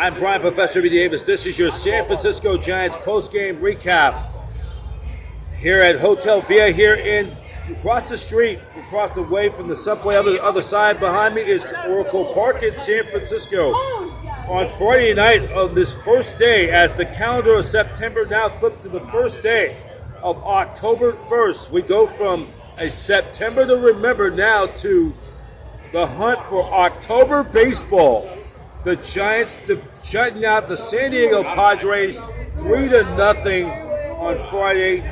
I'm Brian Professor B. Davis. This is your San Francisco Giants postgame recap here at Hotel Via here across the street, across the way from the subway. On the other side behind me is Oracle Park in San Francisco. On Friday night of this first day, as the calendar of September now flipped to the first day of October 1st, we go from a September to remember now to the hunt for October baseball. The Giants shutting out the San Diego Padres 3-0 on Friday,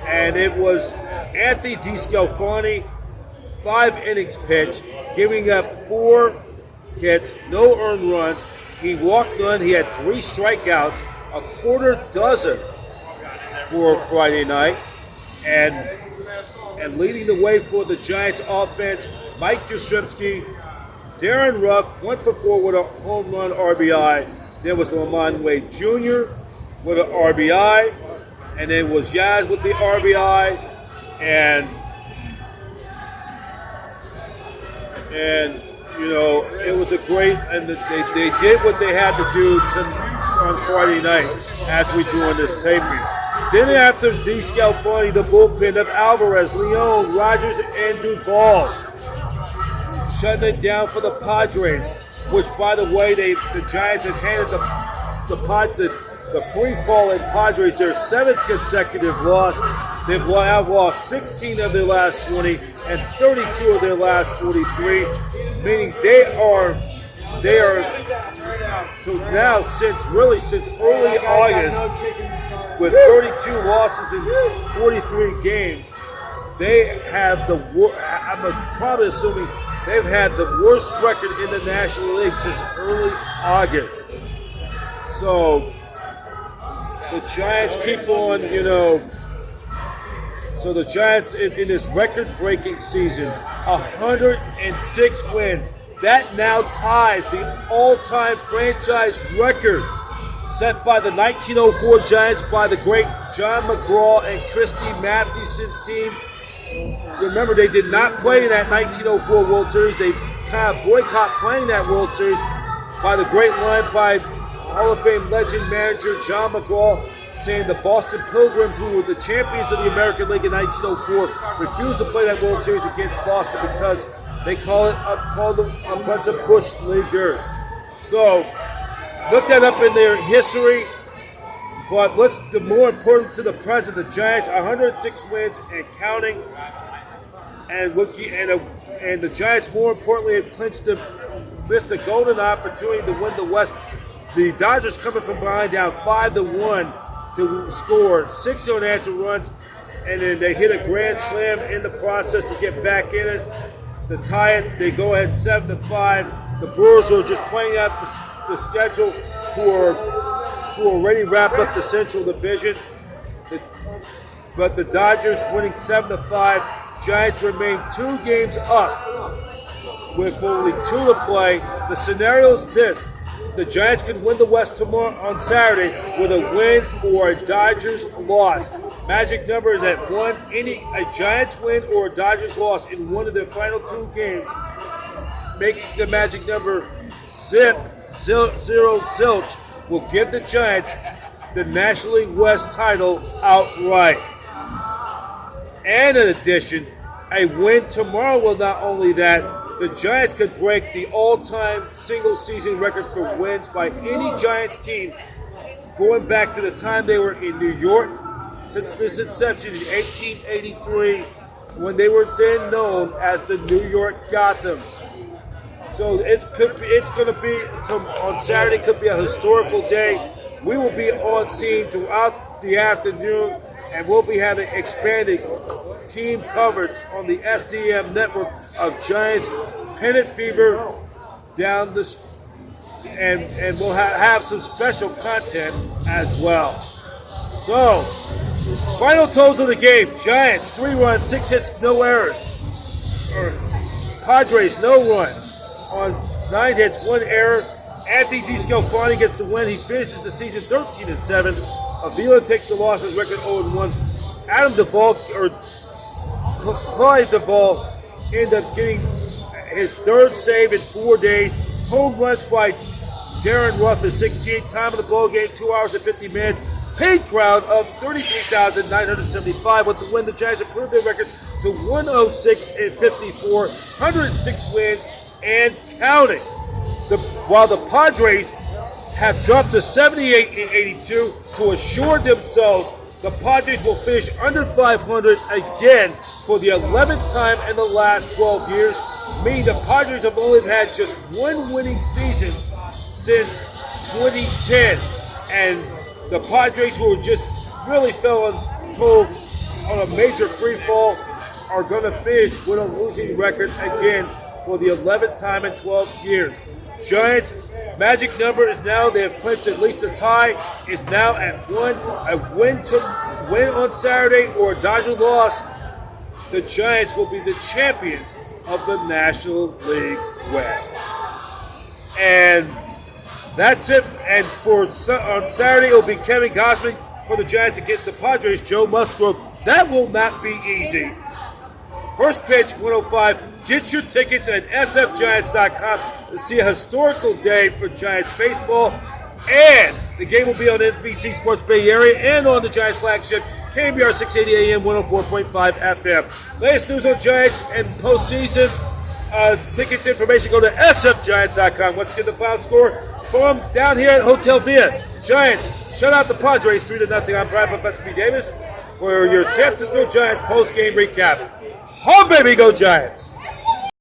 and it was Anthony DeScalfani, 5 innings pitched, giving up 4 hits, no earned runs. He walked none. He had 3 strikeouts, a quarter dozen for Friday night, and leading the way for the Giants offense, Mike Yastrzemski. Darren Ruff went for 4 with a home run RBI. There was Lamont Wade Jr. with an RBI. And it was Yaz with the RBI. And you know, it was a great, and they did what they had to do on Friday night as we do on this taping. Then after DeScalfani, the bullpen of Alvarez, Leon, Rogers, and Duvall, shutting it down for the Padres, which, by the way, the Giants have handed the free-falling Padres their 7th consecutive loss. They've now lost 16 of their last 20 and 32 of their last 43, meaning they are so now since early August, with 32 losses in 43 games, they have I'm probably assuming they've had the worst record in the National League since early August. So the Giants keep on, so the Giants in this record-breaking season, 106 wins. That now ties the all-time franchise record set by the 1904 Giants by the great John McGraw and Christy Mathewson's teams. Remember, they did not play in that 1904 World Series. They kind of boycott playing that World Series by the great line by Hall of Fame legend manager John McGraw, saying the Boston Pilgrims, who were the champions of the American League in 1904, refused to play that World Series against Boston because they called them a bunch of Bush Leaguers. So, look that up in their history. But the more important to the present, the Giants, 106 wins and counting, and the Giants, more importantly, have missed a golden opportunity to win the West. The Dodgers coming from behind, down 5-1, to score 6 unanswered runs, and then they hit a grand slam in the process to get back in it. To tie it, they go ahead 7-5. The Brewers are just playing out the schedule, who already wrapped up the Central Division. But the Dodgers winning 7-5. Giants remain 2 games up with only 2 to play. The scenario is this. The Giants can win the West tomorrow on Saturday with a win or a Dodgers loss. Magic number is at 1. A Giants win or a Dodgers loss in one of their final 2 games, make the magic number zero zilch, will give the Giants the National League West title outright. And in addition, a win tomorrow will not only that, the Giants could break the all-time single-season record for wins by any Giants team going back to the time they were in New York since this inception in 1883, when they were then known as the New York Gothams. So it's going to be on Saturday. Could be a historical day. We will be on scene throughout the afternoon, and we'll be having expanded team coverage on the SDM network of Giants Pennant Fever down this, and we'll have some special content as well. So, final totals of the game: Giants 3 runs, 6 hits, no errors. Padres no runs on 9 hits, 1 error. Anthony DeScalfani gets the win. He finishes the season 13-7. Avila takes the loss, his record 0-1. Adam Duvall, or Clyde Duvall, ended up getting his 3rd save in 4 days. Home runs by Darren Ruff, the 68th time of the ball game, 2 hours and 50 minutes. Paid crowd of 33,975. With the win, the Giants improved their record to 106-54, 106 wins and counting. While the Padres have dropped to 78-82 to assure themselves the Padres will finish under 500 again for the 11th time in the last 12 years, meaning the Padres have only had just one winning season since 2010. And the Padres, who just really fell on a major free fall, are going to finish with a losing record again for the 11th time in 12 years. Giants' magic number is now, they have clinched at least a tie, is now at 1. A win on Saturday or a Dodger loss, the Giants will be the champions of the National League West. And that's it. And on Saturday, it will be Kevin Gausman for the Giants against the Padres, Joe Musgrove. That will not be easy. First pitch, 105. Get your tickets at sfgiants.com to see a historical day for Giants baseball. And the game will be on NBC Sports Bay Area and on the Giants flagship, KBR 680 AM, 104.5 FM. Latest news on Giants and postseason tickets information, go to sfgiants.com. Let's get the final score from down here at Hotel Via. Giants shut out the Padres 3-0. I'm Brian Professor B. Davis for your San Francisco Giants post-game recap. Home, baby, go Giants!